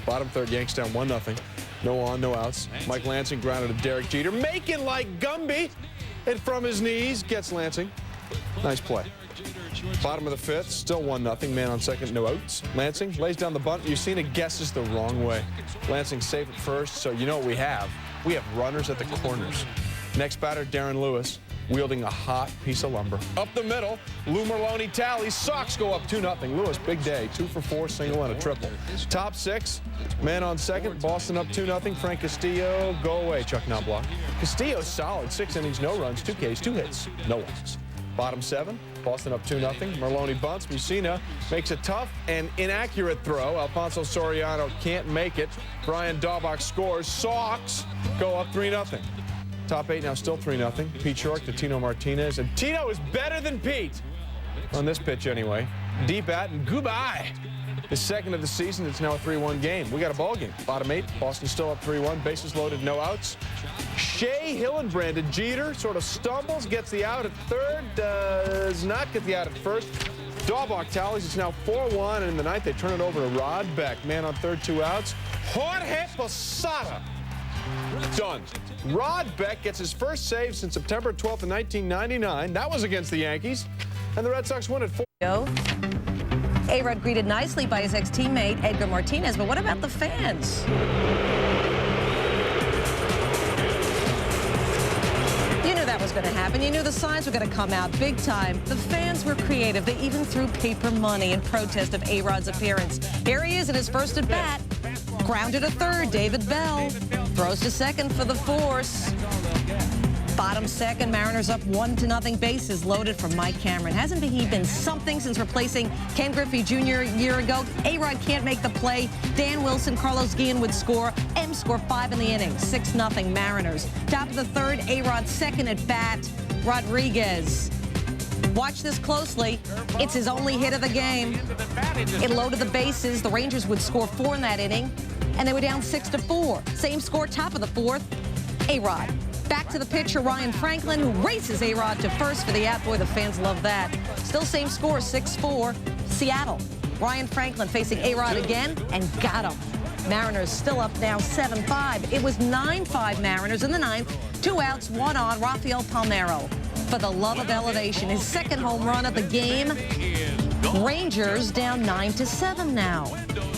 Bottom third, Yanks down 1-0. No on, no outs. Mike Lansing grounded to Derek Jeter, making like Gumby. And from his knees, gets Lansing. Nice play. Bottom of the fifth, still 1-0. Man on second, no outs. Lansing lays down the bunt. Mussina guesses the wrong way. Lansing safe at first, so you know what we have. We have runners at the corners. Next batter, Darren Lewis, wielding a hot piece of lumber. Up the middle, Lou Merlone tallies. Sox go up 2-0. Lewis, big day, 2 for 4, single and a triple. Top six, man on second, Boston up 2-0. Frank Castillo, go away, Chuck Knobloch. Castillo's solid, 6 innings, no runs, 2 Ks, 2 hits, no walks. Bottom seven, Boston up 2-0. Merlone bunts. Mussina makes a tough and inaccurate throw. Alfonso Soriano can't make it. Brian Daubach scores. Sox go up 3-0. Top eight now still 3-0. Pete Shorrock to Tino Martinez. And Tino is better than Pete. On this pitch anyway. Deep at and goodbye. The second of the season, it's now a 3-1 game. We got a ball game. Bottom eight, Boston still up 3-1. Bases loaded, no outs. Shea Hillenbrand to Jeter, sort of stumbles, gets the out at third, does not get the out at first. Daubach tallies, it's now 4-1, and in the ninth they turn it over to Rod Beck. Man on third, 2 outs. Jorge Posada. Done. Rod Beck gets his first save since September 12th of 1999. That was against the Yankees, and the Red Sox win at 4. A-Rod greeted nicely by his ex-teammate Edgar Martinez, but what about the fans? You knew that was going to happen. You knew the signs were going to come out big time. The fans were creative. They even threw paper money in protest of A-Rod's appearance. Here he is in his first at bat. Grounded to third, David Bell. Throws to second for the force. Bottom second, Mariners up 1-0. Bases loaded for Mike Cameron. Hasn't he been something since replacing Ken Griffey Jr. a year ago? A-Rod can't make the play. Dan Wilson, Carlos Guillen would score. M score 5 in the inning. 6-0 Mariners. Top of the third, A-Rod second at bat. Rodriguez. Watch this closely. It's his only hit of the game. It loaded the bases. The Rangers would score 4 in that inning, and they were down 6-4. Same score, top of the fourth. A-Rod. Back to the pitcher, Ryan Franklin, who races A-Rod to first for the out. Boy, the fans love that. Still same score, 6-4. Seattle. Ryan Franklin facing A-Rod again and got him. Mariners still up now 7-5. It was 9-5 Mariners in the ninth. 2 outs, 1 on. Rafael Palmeiro. For the love of elevation, his second home run of the game. Rangers down 9-7 now.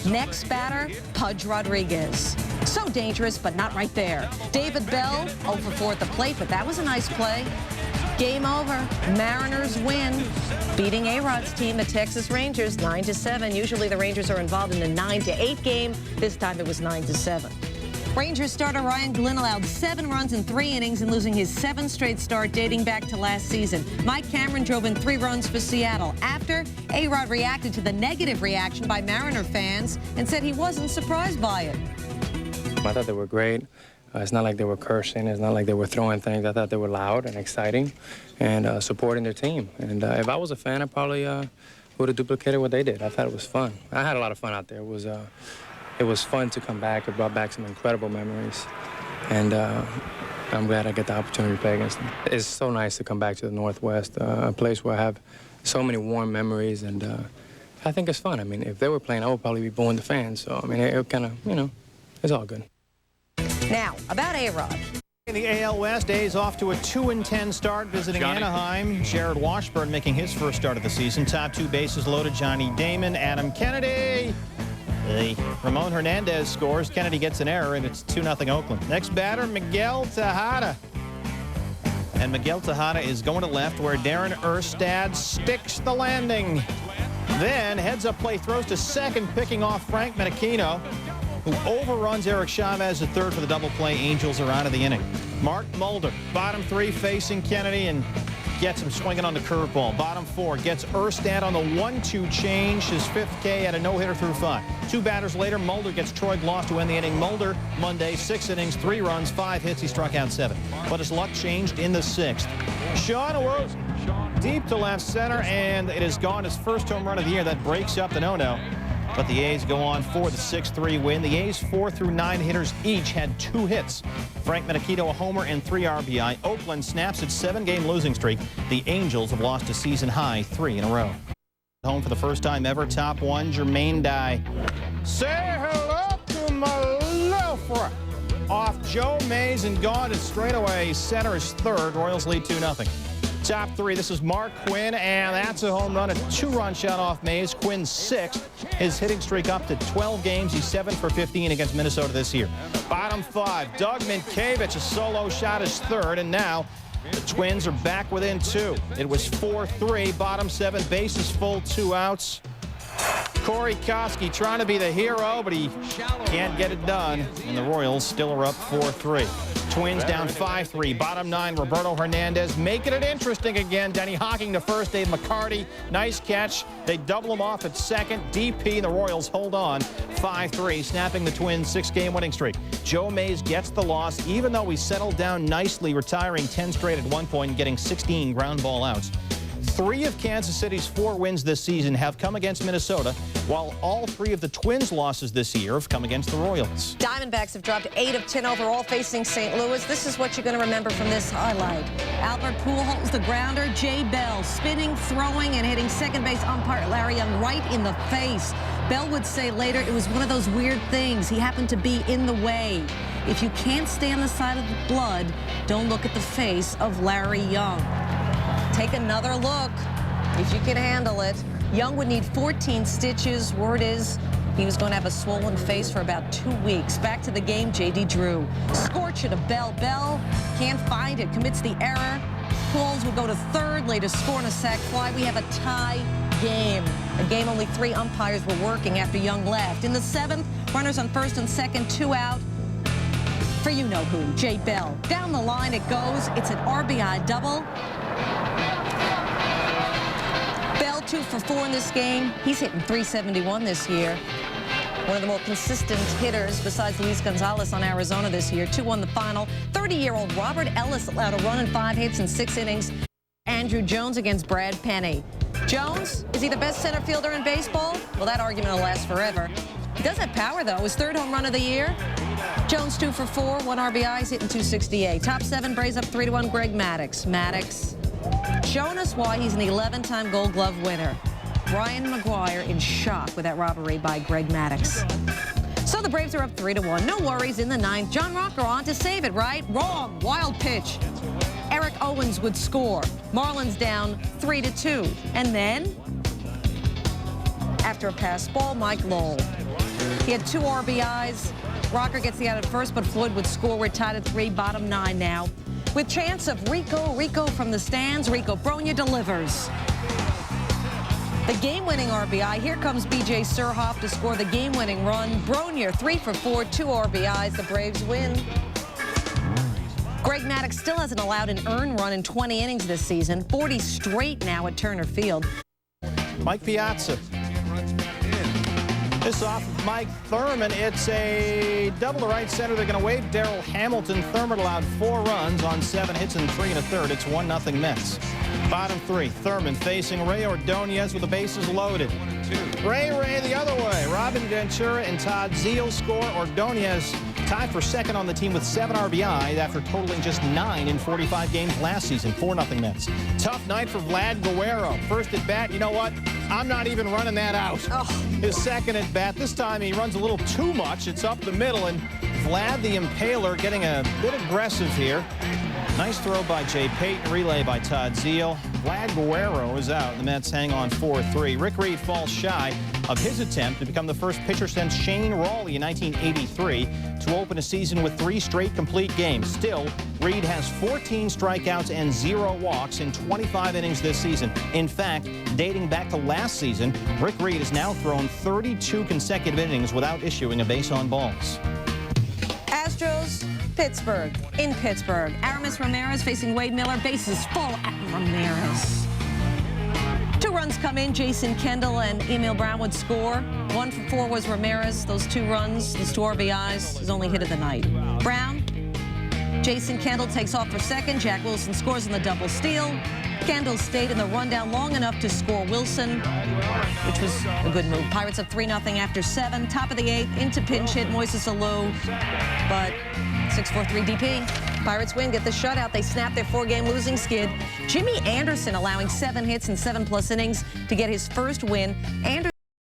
Next batter, Pudge Rodriguez. So dangerous, but not right there. David Bell, 0 for 4 at the plate, but that was a nice play. Game over. Mariners win, beating A-Rod's team, the Texas Rangers, 9-7. Usually the Rangers are involved in the 9-8 game. This time it was 9-7. Rangers starter Ryan Glynn allowed 7 runs in 3 innings and losing his 7th straight start dating back to last season. Mike Cameron drove in 3 runs for Seattle. After, A-Rod reacted to the negative reaction by Mariner fans and said he wasn't surprised by it. I thought they were great. It's not like they were cursing. It's not like they were throwing things. I thought they were loud and exciting and supporting their team. And if I was a fan, I probably would have duplicated what they did. I thought it was fun. I had a lot of fun out there. It was fun to come back. It brought back some incredible memories. And I'm glad I get the opportunity to play against them. It's so nice to come back to the Northwest, a place where I have so many warm memories. And I think it's fun. I mean, if they were playing, I would probably be booing the fans. So, I mean, it kind of, you know, it's all good. Now, about A-Rod. In the AL West, A's off to a 2-10 start visiting Anaheim. Jared Washburn making his first start of the season. Top 2 bases loaded, Johnny Damon, Adam Kennedy. Ramon Hernandez scores. Kennedy gets an error, and it's 2-0 Oakland. Next batter, Miguel Tejada. And Miguel Tejada is going to left where Darren Erstad sticks the landing. Then heads up play, throws to second, picking off Frank Menechino, who overruns Eric Chavez at third for the double play. Angels are out of the inning. Mark Mulder, bottom 3 facing Kennedy and gets him swinging on the curveball. Bottom 4 gets Erstad on the 1-2 change, his 5th K at a no-hitter through 5. 2 batters later, Mulder gets Troy Gloss to end the inning. Mulder, Monday, 6 innings, 3 runs, 5 hits. He struck out 7. But his luck changed in the 6th. Sean arose deep to left center, and it is gone. His first home run of the year. That breaks up the no-no. But the A's go on for the 6-3 win. The A's 4 through 9 hitters each had 2 hits. Frank Menechino a homer and 3 RBI. Oakland snaps its 7-game losing streak. The Angels have lost a season-high 3 in a row. Home for the first time ever, top 1, Jermaine Dye. Say hello to off Joe Mays and gone to straightaway center is third. Royals lead 2-0. Top three, this is Mark Quinn, and that's a home run, a 2-run shot off Mays. Quinn's sixth. His hitting streak up to 12 games. He's 7 for 15 against Minnesota this year. Bottom five, Doug Minkiewicz, a solo shot is third, and now the Twins are back within 2. It was 4-3. Bottom seven, bases full, 2 outs. Corey Koski trying to be the hero, but he can't get it done, and the Royals still are up 4-3. Twins down 5-3. Bottom 9, Roberto Hernandez making it interesting again. Denny Hawking to first. Dave McCarty, nice catch. They double him off at second. DP, the Royals hold on 5-3, snapping the Twins' 6-game winning streak. Joe Mays gets the loss, even though he settled down nicely, retiring 10 straight at one point and getting 16 ground ball outs. 3 of Kansas City's 4 wins this season have come against Minnesota, while all 3 of the Twins' losses this year have come against the Royals. Diamondbacks have dropped 8 of 10 overall facing St. Louis. This is what you're going to remember from this highlight. Albert Pujols, the grounder. Jay Bell spinning, throwing, and hitting second base umpire Larry Young right in the face. Bell would say later it was one of those weird things. He happened to be in the way. If you can't stay on the side of the blood, don't look at the face of Larry Young. Take another look if you can handle it. Young would need 14 stitches. Word is he was going to have a swollen face for about 2 weeks. Back to the game, J.D. Drew. Scorch it to Bell. Bell can't find it, commits the error. Pujols will go to third, later score on a sac fly. We have a tie game. A game only 3 umpires were working after Young left. In the 7th, runners on first and second, 2 out. For you-know-who, Jay Bell. Down the line it goes. It's an RBI double. Bell 2 for 4 in this game. He's hitting .371 this year. One of the more consistent hitters besides Luis Gonzalez on Arizona this year. 2-1 the final. 30-year-old Robert Ellis allowed a run and 5 hits in 6 innings. Andrew Jones against Brad Penny. Jones, is he the best center fielder in baseball? Well, that argument will last forever. He does have power, though. His 3rd home run of the year. Jones 2 for 4, 1 RBI, he's hitting .268. Top 7, Braves up 3-1, Greg Maddux. Maddux showing us why he's an 11-time Gold Glove winner. Brian McGuire in shock with that robbery by Greg Maddux. So the Braves are up 3-1. No worries in the 9th. John Rocker on to save it, right? Wrong. Wild pitch. Eric Owens would score. Marlins down 3-2. And then, after a pass ball, Mike Lowell. He had 2 RBIs. Rocker gets the out at first, but Floyd would score. We're tied at 3, bottom 9 now. With chance of Rico from the stands. Rico Bronya delivers. The game-winning RBI. Here comes B.J. Surhoff to score the game-winning run. Bronya 3 for 4, 2 RBIs. The Braves win. Greg Maddux still hasn't allowed an earned run in 20 innings this season. 40 straight now at Turner Field. Mike Piazza. This off of Mike Thurman. It's a double to right center. They're going to wave Darrell Hamilton. Thurman allowed 4 runs on 7 hits and 3 1/3. It's 1-0 Mets. Bottom 3, Thurman facing Ray Ordonez with the bases loaded. Ray the other way. Robin Ventura and Todd Zeile score. Ordonez tied for 2nd on the team with 7 RBI after totaling just 9 in 45 games last season. 4-0 Mets. Tough night for Vlad Guerrero. First at bat, you know what? I'm not even running that out. Oh. His 2nd at bat. This time he runs a little too much. It's up the middle, and Vlad the Impaler getting a bit aggressive here. Nice throw by Jay Payton, relay by Todd Zeile. Vlad Guerrero is out. The Mets hang on 4-3. Rick Reed falls shy of his attempt to become the first pitcher since Shane Rawley in 1983 to open a season with 3 straight complete games. Still, Reed has 14 strikeouts and 0 walks in 25 innings this season. In fact, dating back to last season, Rick Reed has now thrown 32 consecutive innings without issuing a base on balls. Astros, Pittsburgh. In Pittsburgh, Aramis Ramirez facing Wade Miller. Bases full at Ramirez. 2 runs come in. Jason Kendall and Emil Brown would score. 1 for 4 was Ramirez. Those 2 runs, those 2 RBIs, his only hit of the night. Brown, Jason Kendall takes off for 2nd. Jack Wilson scores in the double steal. Kendall stayed in the rundown long enough to score Wilson, which was a good move. Pirates up 3-0 after 7. Top of the 8th, into pinch hit Moises Alou, but 6-4-3 DP. Pirates win, get the shutout. They snap their 4-game losing skid. Jimmy Anderson allowing 7 hits and 7+ innings to get his first win. Anderson